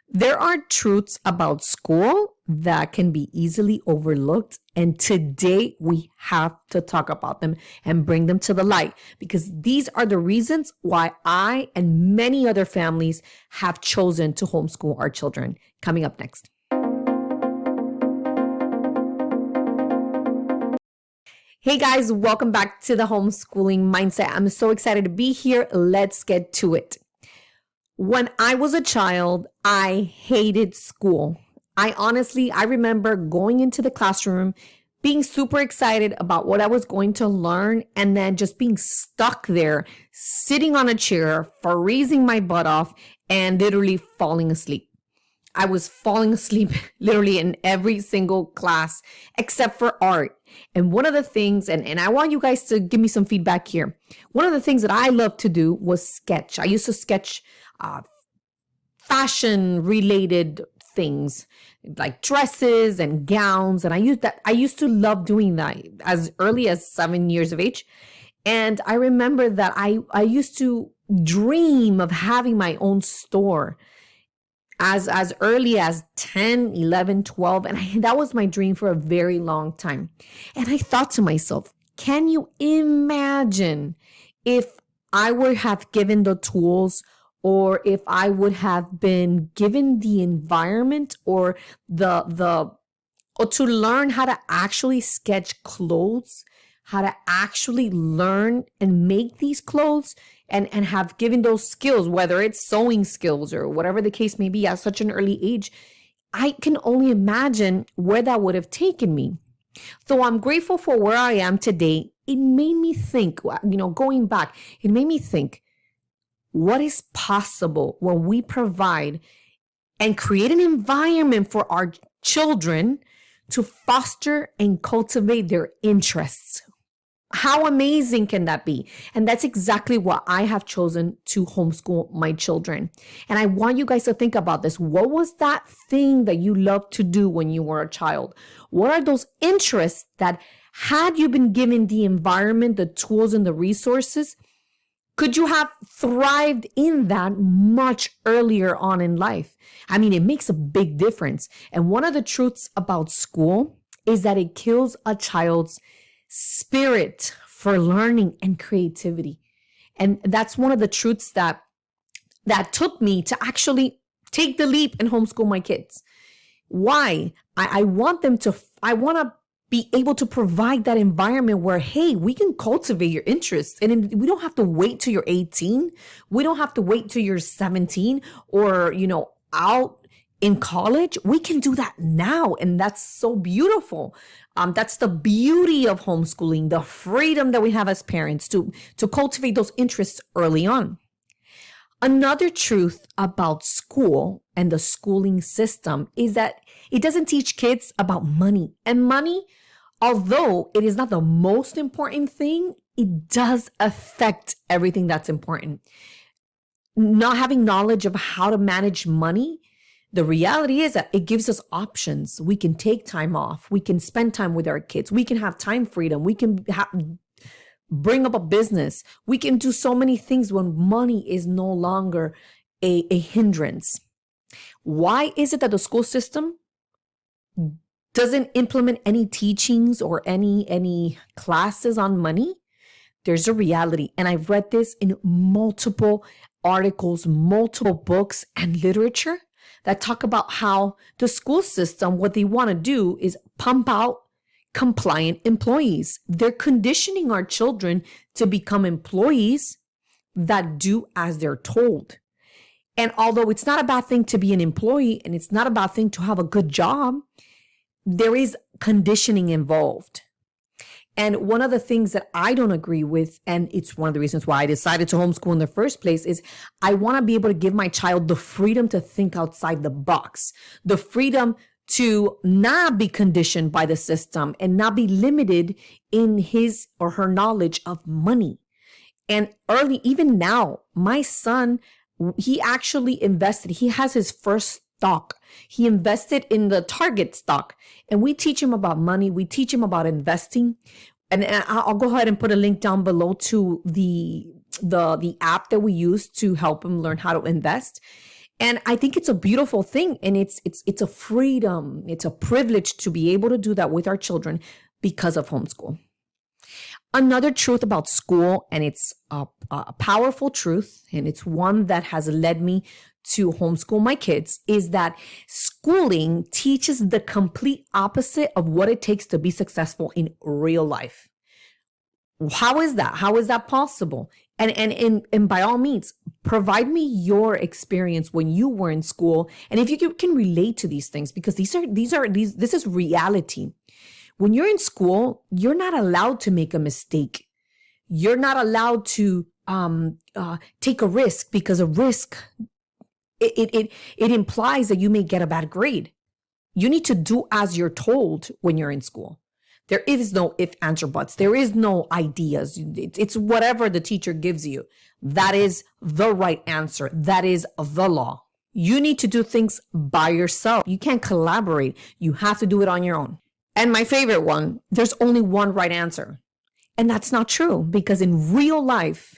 There are truths about school that can be easily overlooked, and today we have to talk about them and bring them to the light because these are the reasons why I and many other families have chosen to homeschool our children. Coming up next. Hey guys, welcome back to the Homeschooling Mindset. I'm so excited to be here. Let's get to it. When I was a child, I hated school. I remember going into the classroom, being super excited about what I was going to learn, and then just being stuck there, sitting on a chair, freezing my butt off, and literally falling asleep. I was falling asleep literally in every single class except for art. And one of the things, and I want you guys to give me some feedback here. One of the things that I loved to do was sketch. I used to sketch fashion related things like dresses and gowns. And I used to love doing that as early as 7 years of age. And I remember that I used to dream of having my own store as early as 10, 11, 12. And that was my dream for a very long time. And I thought to myself, can you imagine if I would have given the tools, or if I would have been given the environment or or to learn how to actually sketch clothes, how to actually learn and make these clothes and have given those skills, whether it's sewing skills or whatever the case may be at such an early age. I can only imagine where that would have taken me. So I'm grateful for where I am today. It made me think, going back, it made me think, what is possible when we provide and create an environment for our children to foster and cultivate their interests? How amazing can that be? And that's exactly what I have chosen to homeschool my children. And I want you guys to think about this. What was that thing that you loved to do when you were a child? What are those interests that, had you been given the environment, the tools, and the resources, could you have thrived in that much earlier on in life? I mean, it makes a big difference. And one of the truths about school is that it kills a child's spirit for learning and creativity. And that's one of the truths that took me to actually take the leap and homeschool my kids. Why? I want to be able to provide that environment where, hey, we can cultivate your interests. And we don't have to wait till you're 18. We don't have to wait till you're 17 or, out in college. We can do that now. And that's so beautiful. That's the beauty of homeschooling, the freedom that we have as parents to cultivate those interests early on. Another truth about school and the schooling system is that it doesn't teach kids about money. And money, although it is not the most important thing, it does affect everything that's important. Not having knowledge of how to manage money, the reality is that it gives us options. We can take time off. We can spend time with our kids. We can have time freedom. We can bring up a business. We can do so many things when money is no longer a hindrance. Why is it that the school system doesn't implement any teachings or any classes on money? There's a reality. And I've read this in multiple articles, multiple books and literature that talk about how the school system, what they want to do is pump out compliant employees. They're conditioning our children to become employees that do as they're told. And although it's not a bad thing to be an employee and it's not a bad thing to have a good job, there is conditioning involved. And one of the things that I don't agree with, and it's one of the reasons why I decided to homeschool in the first place, is I want to be able to give my child the freedom to think outside the box, the freedom to not be conditioned by the system and not be limited in his or her knowledge of money. And even now, my son, he actually invested. He has his first stock. He invested in the Target stock, and we teach him about money. We teach him about investing. And I'll go ahead and put a link down below to the app that we use to help him learn how to invest. And I think it's a beautiful thing. And it's a freedom. It's a privilege to be able to do that with our children because of homeschool. Another truth about school, and it's a powerful truth, and it's one that has led me to homeschool my kids, is that schooling teaches the complete opposite of what it takes to be successful in real life. How is that? How is that possible? And by all means, provide me your experience when you were in school, and if you can relate to these things, because this is reality. When you're in school, you're not allowed to make a mistake. You're not allowed to take a risk, because a risk it implies that you may get a bad grade. You need to do as you're told when you're in school. There is no if, ands, or buts. There is no ideas. It's whatever the teacher gives you. That is the right answer. That is the law. You need to do things by yourself. You can't collaborate. You have to do it on your own. And my favorite one, there's only one right answer. And that's not true, because in real life,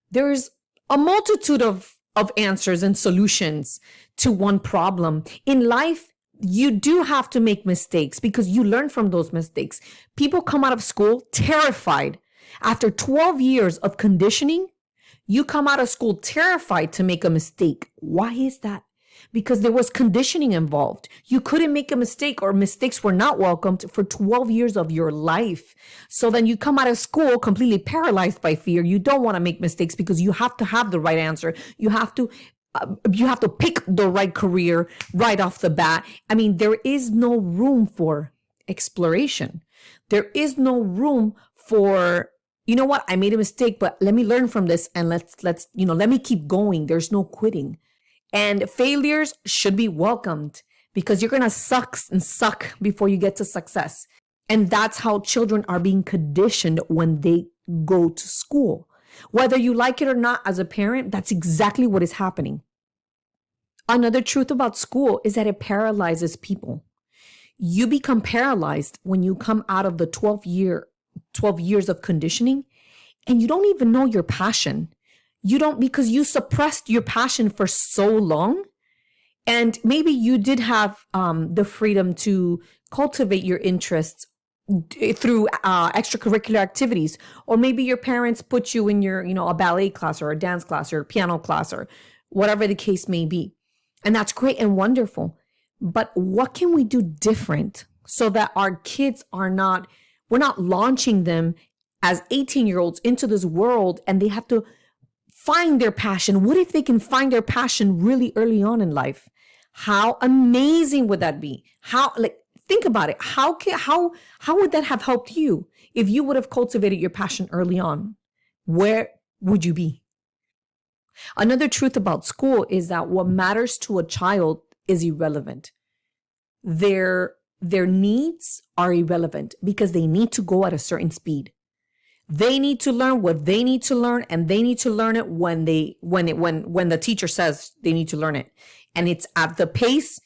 there's a multitude of answers and solutions to one problem. In life, you do have to make mistakes because you learn from those mistakes. People come out of school terrified. After 12 years of conditioning, you come out of school terrified to make a mistake. Why is that? Because there was conditioning involved. You couldn't make a mistake, or mistakes were not welcomed for 12 years of your life. So then you come out of school completely paralyzed by fear. You don't want to make mistakes because you have to have the right answer. You have to pick the right career right off the bat. I mean, there is no room for exploration. There is no room for, you know what, I made a mistake, but let me learn from this, and let me keep going. There's no quitting. And failures should be welcomed, because you're going to suck before you get to success. And that's how children are being conditioned when they go to school. Whether you like it or not, as a parent, that's exactly what is happening. Another truth about school is that it paralyzes people. You become paralyzed when you come out of the 12 years of conditioning, and you don't even know your passion. You don't, because you suppressed your passion for so long. And maybe you did have the freedom to cultivate your interests through extracurricular activities, or maybe your parents put you in your, a ballet class or a dance class or a piano class or whatever the case may be. And that's great and wonderful. But what can we do different so that our kids we're not launching them as 18-year-olds into this world and they have to find their passion? What if they can find their passion really early on in life? How amazing would that be? Think about it. How would that have helped you if you would have cultivated your passion early on? Where would you be? Another truth about school is that what matters to a child is irrelevant. Their needs are irrelevant because they need to go at a certain speed. They need to learn what they need to learn, and they need to learn it when the teacher says they need to learn it. And it's at the pace.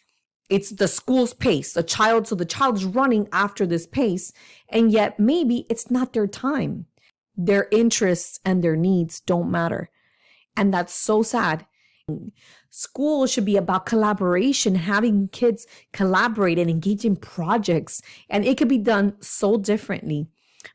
It's the school's pace. So the child's running after this pace, and yet maybe it's not their time. Their interests and their needs don't matter. And that's so sad. School should be about collaboration, having kids collaborate and engage in projects. And it could be done so differently.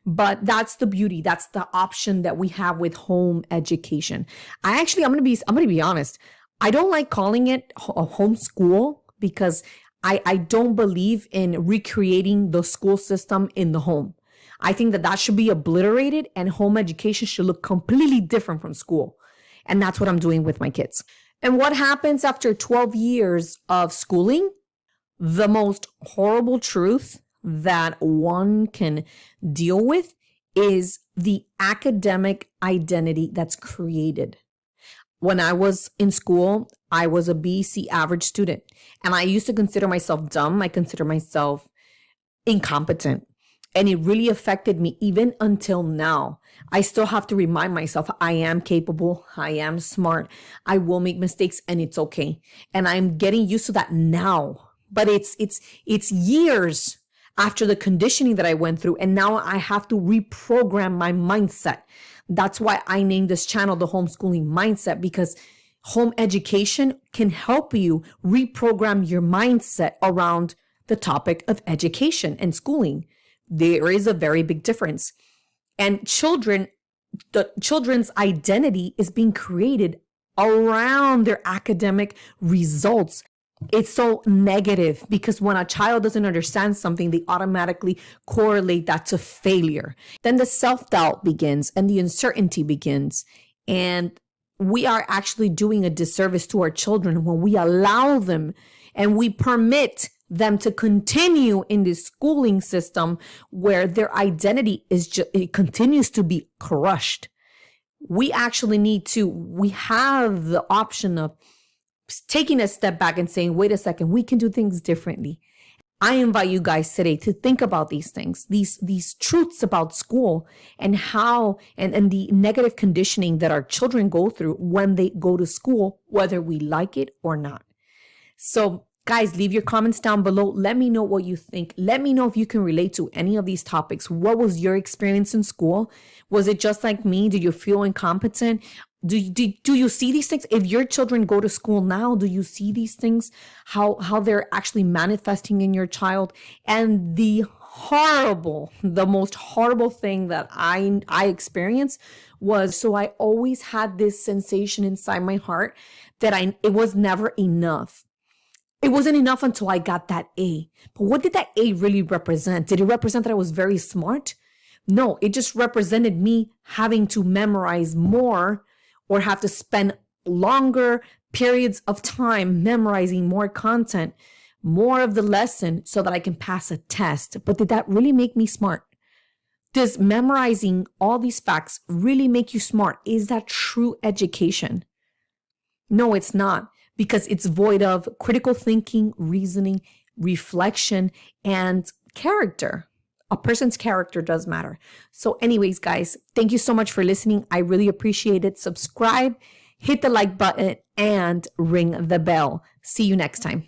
But that's the beauty. That's the option that we have with home education. I'm going to be honest. I don't like calling it a homeschool because I don't believe in recreating the school system in the home. I think that should be obliterated, and home education should look completely different from school. And that's what I'm doing with my kids. And what happens after 12 years of schooling? The most horrible truth that one can deal with is the academic identity that's created. When I was in school, I was a BC average student, and I used to consider myself dumb. I consider myself incompetent, and it really affected me even until now. I still have to remind myself I am capable, I am smart, I will make mistakes, and it's okay. And I'm getting used to that now. But it's years after the conditioning that I went through, and now I have to reprogram my mindset. That's why I named this channel the Homeschooling Mindset, because home education can help you reprogram your mindset around the topic of education and schooling. There is a very big difference. And the children's identity is being created around their academic results. It's so negative because when a child doesn't understand something, they automatically correlate that to failure. Then the self-doubt begins and the uncertainty begins. And we are actually doing a disservice to our children when we allow them and we permit them to continue in this schooling system where their identity it continues to be crushed. We actually we have the option of taking a step back and saying, wait a second, we can do things differently. I invite you guys today to think about these things, these truths about school and how, and the negative conditioning that our children go through when they go to school, whether we like it or not. So guys, leave your comments down below. Let me know what you think. Let me know if you can relate to any of these topics. What was your experience in school? Was it just like me? Did you feel incompetent? Do you see these things? If your children go to school now, do you see these things? How they're actually manifesting in your child? And the most horrible thing that I experienced was, so I always had this sensation inside my heart that it was never enough. It wasn't enough until I got that A. But what did that A really represent? Did it represent that I was very smart? No, it just represented me having to memorize more or have to spend longer periods of time memorizing more content, more of the lesson so that I can pass a test. But did that really make me smart? Does memorizing all these facts really make you smart? Is that true education? No, it's not. Because it's void of critical thinking, reasoning, reflection, and character. A person's character does matter. So anyways, guys, thank you so much for listening. I really appreciate it. Subscribe, hit the like button, and ring the bell. See you next time.